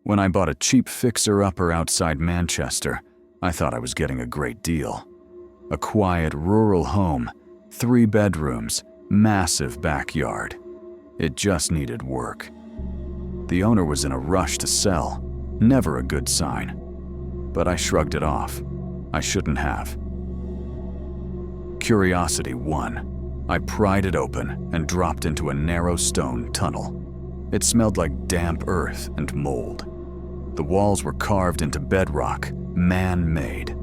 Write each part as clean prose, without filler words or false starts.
When I bought a cheap fixer-upper outside Manchester, I thought I was getting a great deal. A quiet rural home, 3 bedrooms, massive backyard. It just needed work. The owner was in a rush to sell, never a good sign. But I shrugged it off. I shouldn't have. Curiosity won. I pried it open and dropped into a narrow stone tunnel. It smelled like damp earth and mold. The walls were carved into bedrock, man-made.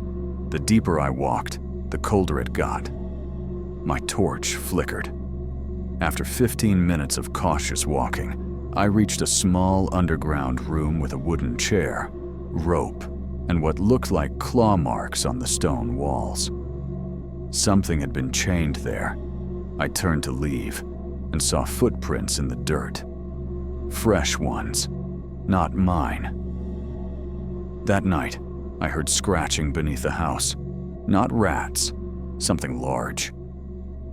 The deeper I walked, the colder it got. My torch flickered. After 15 minutes of cautious walking, I reached a small underground room with a wooden chair, rope, and what looked like claw marks on the stone walls. Something had been chained there. I turned to leave and saw footprints in the dirt. Fresh ones, not mine. That night, I heard scratching beneath the house. Not rats, something large.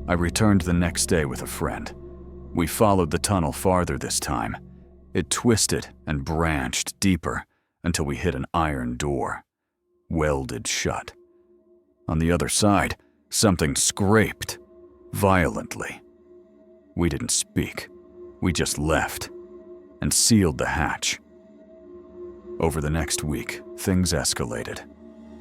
I returned the next day with a friend. We followed the tunnel farther this time. It twisted and branched deeper until we hit an iron door, welded shut. On the other side, something scraped violently. We didn't speak. We just left and sealed the hatch. Over the next week, things escalated.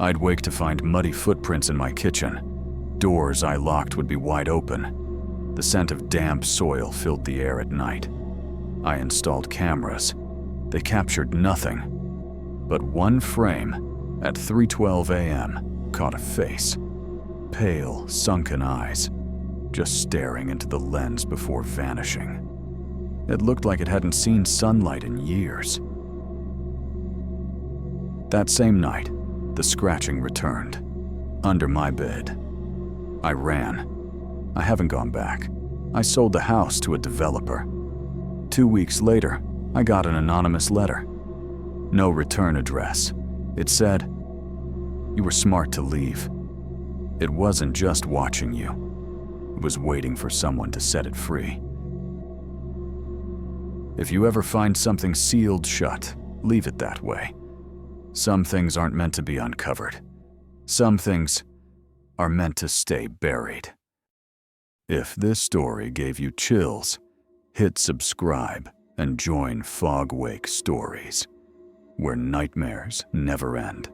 I'd wake to find muddy footprints in my kitchen. Doors I locked would be wide open. The scent of damp soil filled the air at night. I installed cameras. They captured nothing. But one frame, at 3:12 a.m., caught a face. Pale, sunken eyes, just staring into the lens before vanishing. It looked like it hadn't seen sunlight in years. That same night, the scratching returned, under my bed. I ran. I haven't gone back. I sold the house to a developer. 2 weeks later, I got an anonymous letter. No return address. It said, "You were smart to leave. It wasn't just watching you. It was waiting for someone to set it free." If you ever find something sealed shut, leave it that way. Some things aren't meant to be uncovered. Some things are meant to stay buried. If this story gave you chills, hit subscribe and join Fogwake Stories, where nightmares never end.